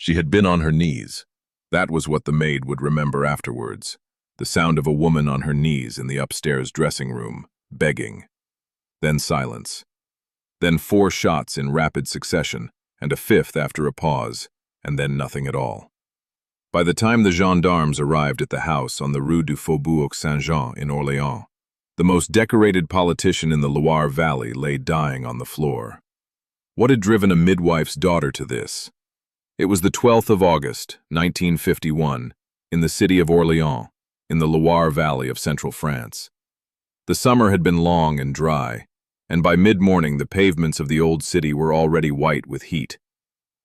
She had been on her knees. That was what the maid would remember afterwards. The sound of a woman on her knees in the upstairs dressing room, begging. Then silence. Then 4 shots in rapid succession, and a 5th after a pause, and then nothing at all. By the time the gendarmes arrived at the house on the Rue du Faubourg Saint-Jean in Orléans, the most decorated politician in the Loire Valley lay dying on the floor. What had driven a midwife's daughter to this? It was the 12th of August, 1951, in the city of Orléans, in the Loire Valley of central France. The summer had been long and dry, and by mid-morning the pavements of the old city were already white with heat.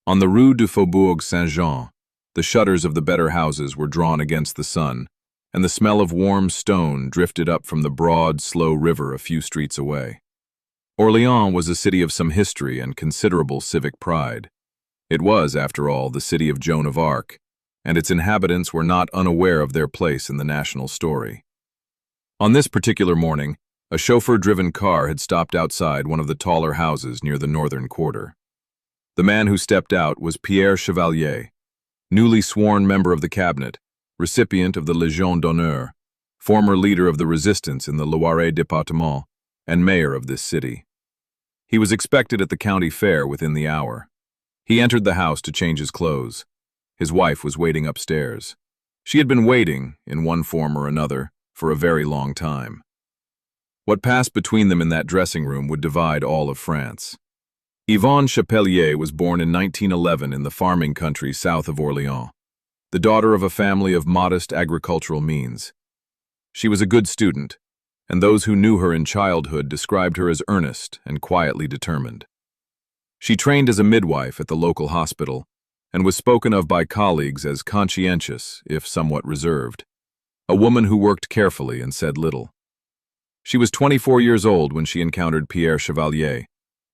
On the Rue du Faubourg Saint-Jean, the shutters of the better houses were drawn against the sun, and the smell of warm stone drifted up from the broad, slow river a few streets away. Orléans was a city of some history and considerable civic pride. It was, after all, the city of Joan of Arc, and its inhabitants were not unaware of their place in the national story. On this particular morning, a chauffeur-driven car had stopped outside one of the taller houses near the northern quarter. The man who stepped out was Pierre Chevalier, newly sworn member of the cabinet, recipient of the Légion d'honneur, former leader of the resistance in the Loire département, and mayor of this city. He was expected at the county fair within the hour. He entered the house to change his clothes. His wife was waiting upstairs. She had been waiting, in one form or another, for a very long time. What passed between them in that dressing room would divide all of France. Yvonne Chevalier was born in 1911 in the farming country south of Orléans, the daughter of a family of modest agricultural means. She was a good student, and those who knew her in childhood described her as earnest and quietly determined. She trained as a midwife at the local hospital and was spoken of by colleagues as conscientious, if somewhat reserved, a woman who worked carefully and said little. She was 24 years old when she encountered Pierre Chevalier,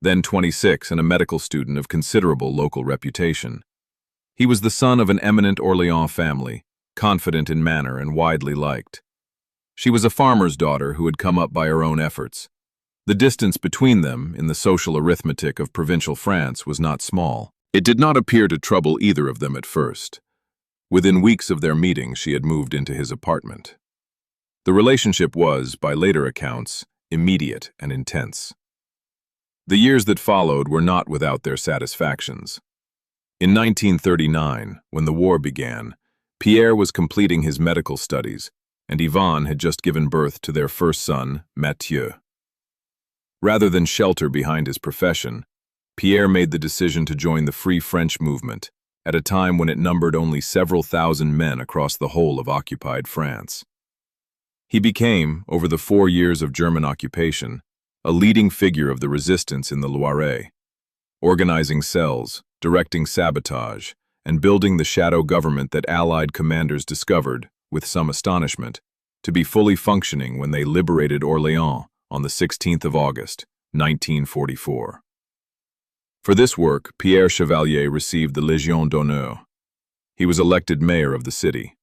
then 26 and a medical student of considerable local reputation. He was the son of an eminent Orléans family, confident in manner and widely liked. She was a farmer's daughter who had come up by her own efforts. The distance between them in the social arithmetic of provincial France was not small. It did not appear to trouble either of them at first. Within weeks of their meeting, she had moved into his apartment. The relationship was, by later accounts, immediate and intense. The years that followed were not without their satisfactions. In 1939, when the war began, Pierre was completing his medical studies, and Yvonne had just given birth to their first son, Mathieu. Rather than shelter behind his profession, Pierre made the decision to join the Free French movement at a time when it numbered only several thousand men across the whole of occupied France. He became, over the 4 years of German occupation, a leading figure of the resistance in the Loire, organizing cells, directing sabotage, and building the shadow government that Allied commanders discovered, with some astonishment, to be fully functioning when they liberated Orléans on the 16th of August, 1944. For this work, Pierre Chevalier received the Légion d'honneur. He was elected mayor of the city.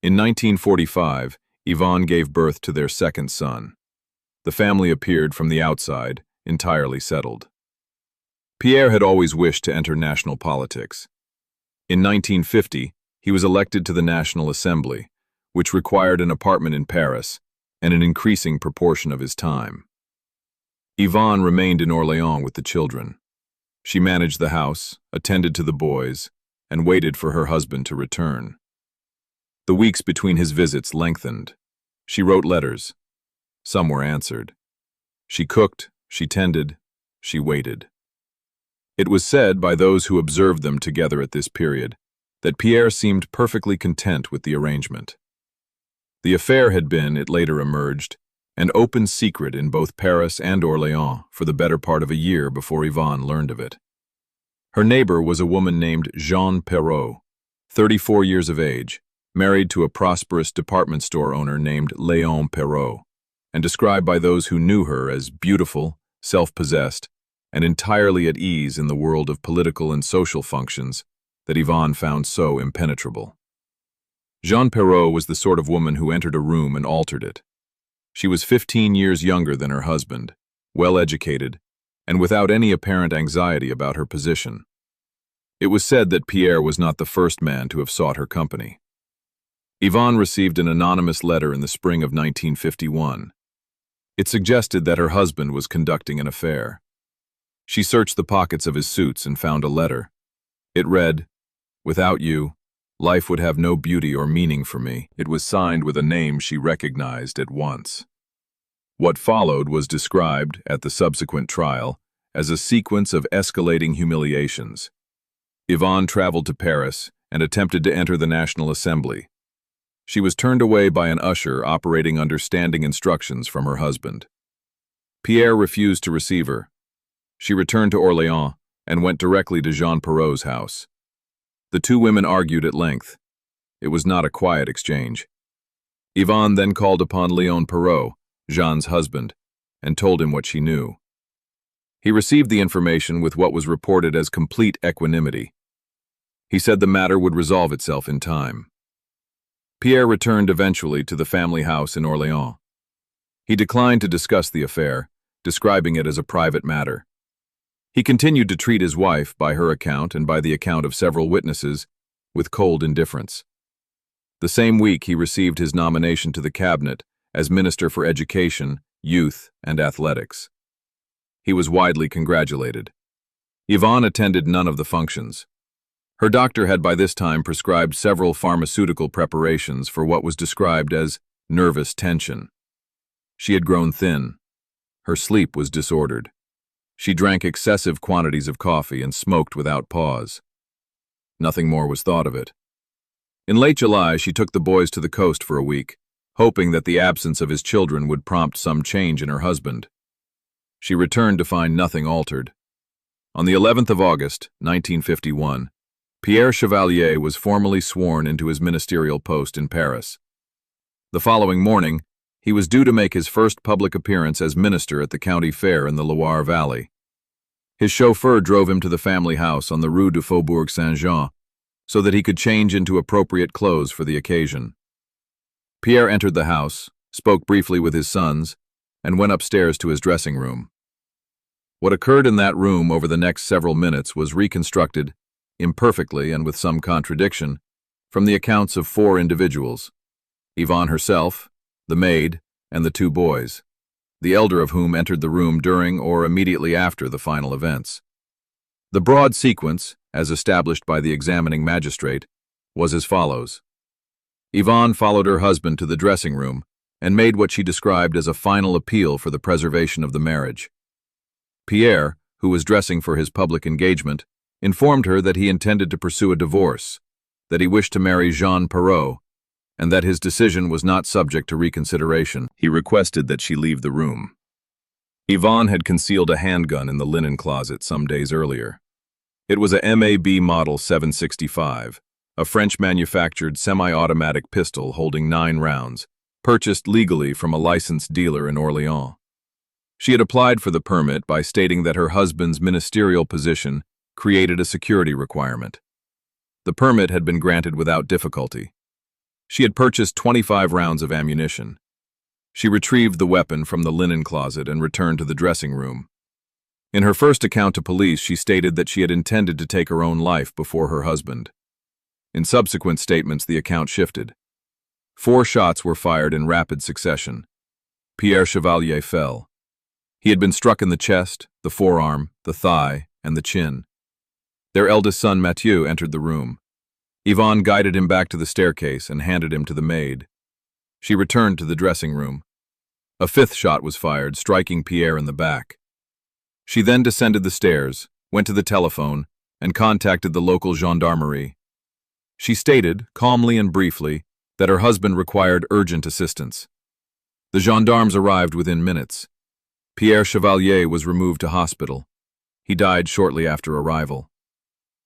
In 1945, Yvonne gave birth to their second son. The family appeared from the outside, entirely settled. Pierre had always wished to enter national politics. In 1950, he was elected to the National Assembly, which required an apartment in Paris and an increasing proportion of his time. Yvonne remained in Orléans with the children. She managed the house, attended to the boys, and waited for her husband to return. The weeks between his visits lengthened. She wrote letters. Some were answered. She cooked, she tended, she waited. It was said by those who observed them together at this period that Pierre seemed perfectly content with the arrangement. The affair had been, it later emerged, an open secret in both Paris and Orléans for the better part of a year before Yvonne learned of it. Her neighbor was a woman named Jean Perrault, 34 years of age, married to a prosperous department store owner named Léon Perrault, and described by those who knew her as beautiful, self-possessed, and entirely at ease in the world of political and social functions that Yvonne found so impenetrable. Jean Perrault was the sort of woman who entered a room and altered it. She was 15 years younger than her husband, well-educated, and without any apparent anxiety about her position. It was said that Pierre was not the first man to have sought her company. Yvonne received an anonymous letter in the spring of 1951. It suggested that her husband was conducting an affair. She searched the pockets of his suits and found a letter. It read, "Without you, life would have no beauty or meaning for me." It was signed with a name she recognized at once. What followed was described, at the subsequent trial, as a sequence of escalating humiliations. Yvonne traveled to Paris and attempted to enter the National Assembly. She was turned away by an usher operating under standing instructions from her husband. Pierre refused to receive her. She returned to Orléans and went directly to Jean Perrault's house. The two women argued at length. It was not a quiet exchange. Yvonne then called upon Léon Perrault, Jean's husband, and told him what she knew. He received the information with what was reported as complete equanimity. He said the matter would resolve itself in time. Pierre returned eventually to the family house in Orléans. He declined to discuss the affair, describing it as a private matter. He continued to treat his wife, by her account and by the account of several witnesses, with cold indifference. The same week he received his nomination to the cabinet as Minister for Education, Youth, and Athletics. He was widely congratulated. Yvonne attended none of the functions. Her doctor had by this time prescribed several pharmaceutical preparations for what was described as nervous tension. She had grown thin. Her sleep was disordered. She drank excessive quantities of coffee and smoked without pause. Nothing more was thought of it. In late July, she took the boys to the coast for a week, hoping that the absence of his children would prompt some change in her husband. She returned to find nothing altered. On the 11th of August, 1951, Pierre Chevalier was formally sworn into his ministerial post in Paris. The following morning, he was due to make his first public appearance as minister at the county fair in the Loire Valley. His chauffeur drove him to the family house on the Rue du Faubourg Saint-Jean so that he could change into appropriate clothes for the occasion. Pierre entered the house, spoke briefly with his sons, and went upstairs to his dressing room. What occurred in that room over the next several minutes was reconstructed, imperfectly and with some contradiction, from the accounts of four individuals: Yvonne herself, the maid, and the two boys, the elder of whom entered the room during or immediately after the final events. The broad sequence, as established by the examining magistrate, was as follows. Yvonne followed her husband to the dressing room and made what she described as a final appeal for the preservation of the marriage. Pierre, who was dressing for his public engagement, informed her that he intended to pursue a divorce, that he wished to marry Jean Perrault, and that his decision was not subject to reconsideration. He requested that she leave the room. Yvonne had concealed a handgun in the linen closet some days earlier. It was a MAB Model 765, a French-manufactured semi-automatic pistol holding 9 rounds, purchased legally from a licensed dealer in Orléans. She had applied for the permit by stating that her husband's ministerial position created a security requirement. The permit had been granted without difficulty. She had purchased 25 rounds of ammunition. She retrieved the weapon from the linen closet and returned to the dressing room. In her first account to police, she stated that she had intended to take her own life before her husband. In subsequent statements, the account shifted. 4 shots were fired in rapid succession. Pierre Chevalier fell. He had been struck in the chest, the forearm, the thigh, and the chin. Their eldest son, Mathieu, entered the room. Yvonne guided him back to the staircase and handed him to the maid. She returned to the dressing room. A 5th shot was fired, striking Pierre in the back. She then descended the stairs, went to the telephone, and contacted the local gendarmerie. She stated, calmly and briefly, that her husband required urgent assistance. The gendarmes arrived within minutes. Pierre Chevalier was removed to hospital. He died shortly after arrival.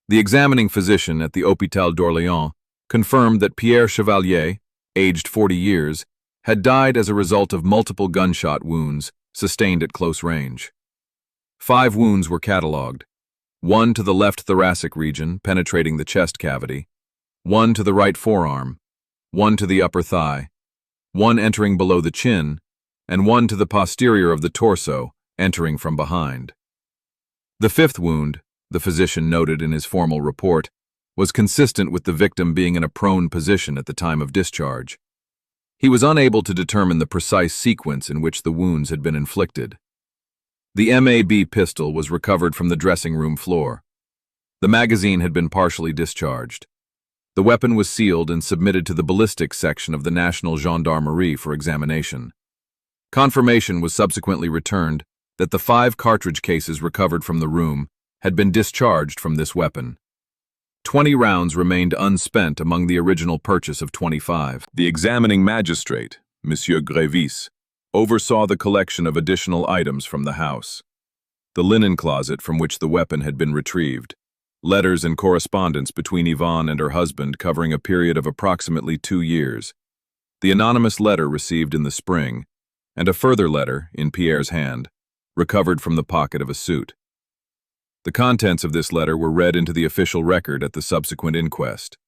The examining physician at the Hôpital d'Orléans confirmed that Pierre Chevalier, aged 40 years, had died as a result of multiple gunshot wounds sustained at close range. 5 wounds were catalogued: 1 to the left thoracic region, penetrating the chest cavity, 1 to the right forearm, 1 to the upper thigh, 1 entering below the chin, and 1 to the posterior of the torso, entering from behind. The 5th wound, the physician noted in his formal report, was consistent with the victim being in a prone position at the time of discharge. He was unable to determine the precise sequence in which the wounds had been inflicted. The MAB pistol was recovered from the dressing room floor. The magazine had been partially discharged. The weapon was sealed and submitted to the ballistics section of the National Gendarmerie for examination. Confirmation was subsequently returned that the 5 cartridge cases recovered from the room had been discharged from this weapon. 20 rounds remained unspent among the original purchase of 25. The examining magistrate, Monsieur Grévis, oversaw the collection of additional items from the house. The linen closet from which the weapon had been retrieved, letters and correspondence between Yvonne and her husband covering a period of approximately 2 years, the anonymous letter received in the spring, and a further letter, in Pierre's hand, recovered from the pocket of a suit. The contents of this letter were read into the official record at the subsequent inquest.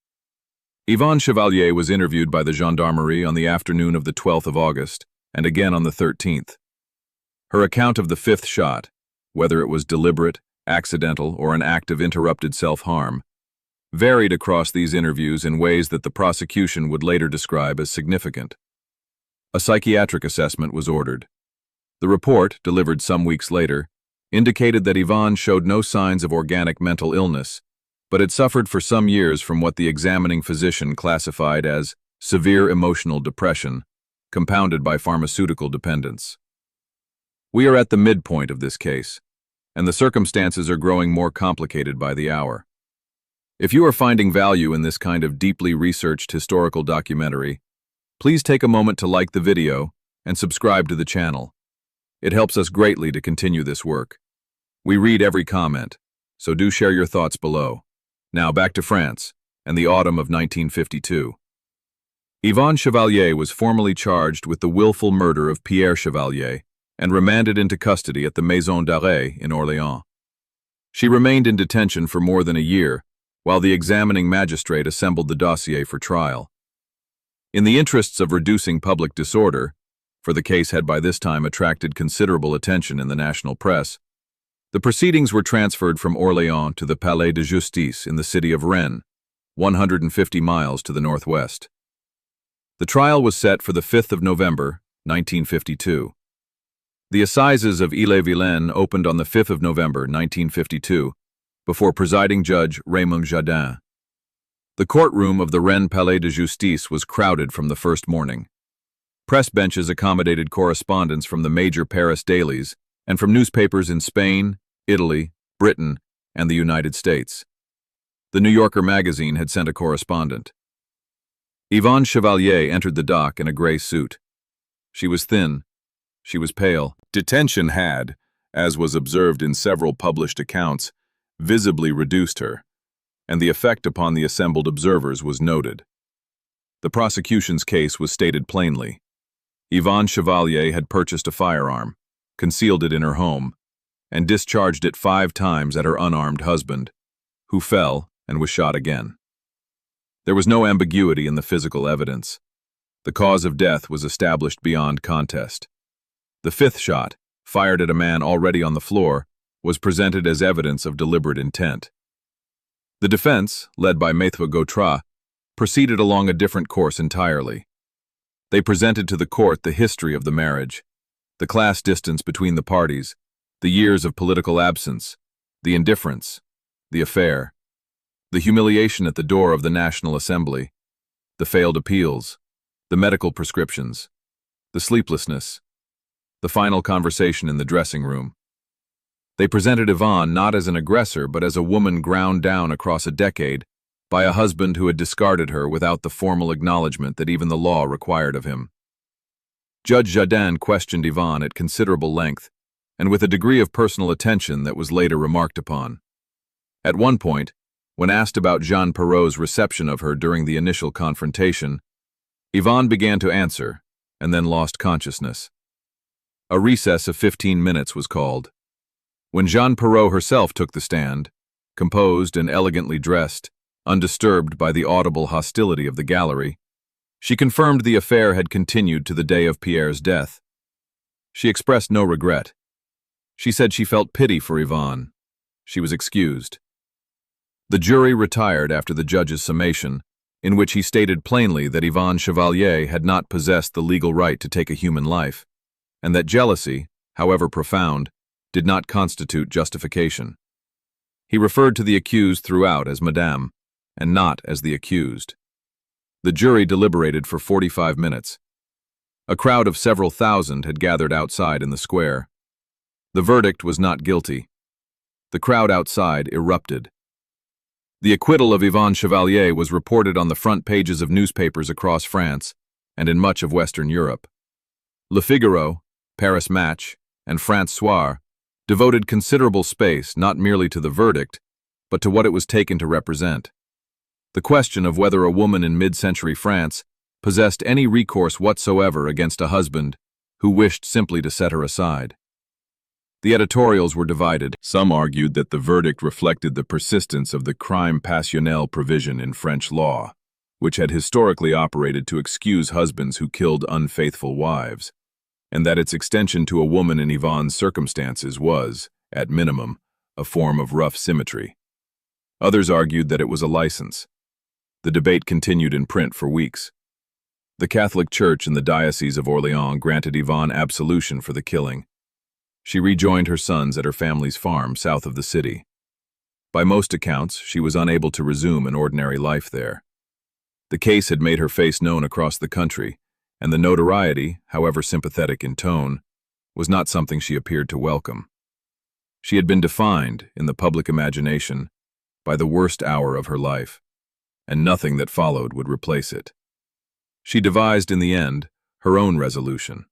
Yvonne Chevalier was interviewed by the gendarmerie on the afternoon of the 12th of August, and again on the 13th. Her account of the 5th shot, whether it was deliberate, accidental, or an act of interrupted self-harm, varied across these interviews in ways that the prosecution would later describe as significant. A psychiatric assessment was ordered. The report, delivered some weeks later, indicated that Yvonne showed no signs of organic mental illness, but had suffered for some years from what the examining physician classified as severe emotional depression, compounded by pharmaceutical dependence. We are at the midpoint of this case, and the circumstances are growing more complicated by the hour. If you are finding value in this kind of deeply researched historical documentary, please take a moment to like the video and subscribe to the channel. It helps us greatly to continue this work. We read every comment, so do share your thoughts below. Now back to France and the autumn of 1952. Yvonne Chevalier was formally charged with the willful murder of Pierre Chevalier and remanded into custody at the Maison d'Arrêt in Orléans. She remained in detention for more than a year, while the examining magistrate assembled the dossier for trial. In the interests of reducing public disorder, for the case had by this time attracted considerable attention in the national press, the proceedings were transferred from Orléans to the Palais de Justice in the city of Rennes, 150 miles to the northwest. The trial was set for the 5th of November, 1952. The assizes of Ille-et-Vilaine opened on the 5th of November, 1952, before presiding judge Raymond Jardin. The courtroom of the Rennes Palais de Justice was crowded from the first morning. Press benches accommodated correspondents from the major Paris dailies and from newspapers in Spain, Italy, Britain, and the United States. The New Yorker magazine had sent a correspondent. Yvonne Chevalier entered the dock in a gray suit. She was thin. She was pale. Detention had, as was observed in several published accounts, visibly reduced her, and the effect upon the assembled observers was noted. The prosecution's case was stated plainly. Yvonne Chevalier had purchased a firearm, concealed it in her home, and discharged it 5 times at her unarmed husband, who fell and was shot again. There was no ambiguity in the physical evidence. The cause of death was established beyond contest. The 5th shot, fired at a man already on the floor, was presented as evidence of deliberate intent. The defense, led by Maître Gautrat, proceeded along a different course entirely. They presented to the court the history of the marriage, the class distance between the parties, the years of political absence, the indifference, the affair, the humiliation at the door of the National Assembly, the failed appeals, the medical prescriptions, the sleeplessness, the final conversation in the dressing room. They presented Yvonne not as an aggressor but as a woman ground down across a decade by a husband who had discarded her without the formal acknowledgement that even the law required of him. Judge Jardin questioned Yvonne at considerable length and with a degree of personal attention that was later remarked upon. At one point, when asked about Jean Perrault's reception of her during the initial confrontation, Yvonne began to answer and then lost consciousness. A recess of 15 minutes was called. When Jean Perrault herself took the stand, composed and elegantly dressed, undisturbed by the audible hostility of the gallery, she confirmed the affair had continued to the day of Pierre's death. She expressed no regret. She said she felt pity for Yvonne, She was excused. The jury retired after the judge's summation, in which he stated plainly that Yvonne Chevalier had not possessed the legal right to take a human life, and that jealousy, however profound, did not constitute justification. He referred to the accused throughout as Madame, and not as the accused. The jury deliberated for 45 minutes. A crowd of several thousand had gathered outside in the square. The verdict was not guilty. The crowd outside erupted. The acquittal of Yvonne Chevalier was reported on the front pages of newspapers across France and in much of Western Europe. Le Figaro, Paris Match, and France Soir devoted considerable space not merely to the verdict, but to what it was taken to represent. The question of whether a woman in mid-century France possessed any recourse whatsoever against a husband who wished simply to set her aside. The editorials were divided. Some argued that the verdict reflected the persistence of the crime passionnel provision in French law, which had historically operated to excuse husbands who killed unfaithful wives, and that its extension to a woman in Yvonne's circumstances was, at minimum, a form of rough symmetry. Others argued that it was a license. The debate continued in print for weeks. The Catholic Church in the Diocese of Orléans granted Yvonne absolution for the killing. She rejoined her sons at her family's farm south of the city. By most accounts, she was unable to resume an ordinary life there. The case had made her face known across the country, and the notoriety, however sympathetic in tone, was not something she appeared to welcome. She had been defined, in the public imagination, by the worst hour of her life, and nothing that followed would replace it. She devised, in the end, her own resolution.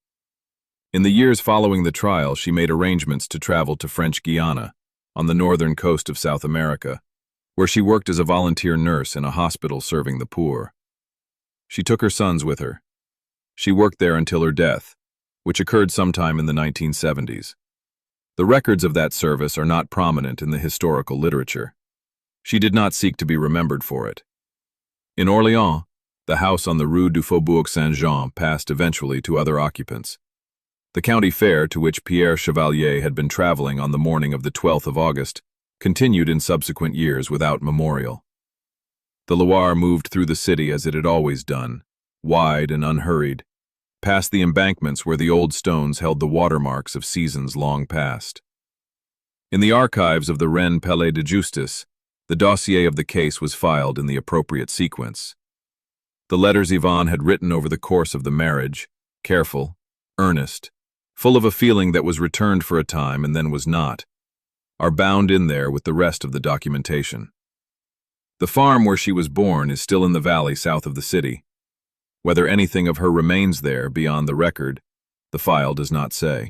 In the years following the trial, she made arrangements to travel to French Guiana, on the northern coast of South America, where she worked as a volunteer nurse in a hospital serving the poor. She took her sons with her. She worked there until her death, which occurred sometime in the 1970s. The records of that service are not prominent in the historical literature. She did not seek to be remembered for it. In Orléans, the house on the Rue du Faubourg Saint-Jean passed eventually to other occupants. The county fair to which Pierre Chevalier had been traveling on the morning of the 12th of August continued in subsequent years without memorial. The Loire moved through the city as it had always done, wide and unhurried, past the embankments where the old stones held the watermarks of seasons long past. In the archives of the Rennes Palais de Justice, the dossier of the case was filed in the appropriate sequence. The letters Yvonne had written over the course of the marriage, careful, earnest, full of a feeling that was returned for a time and then was not, are bound in there with the rest of the documentation. The farm where she was born is still in the valley south of the city. Whether anything of her remains there beyond the record, the file does not say.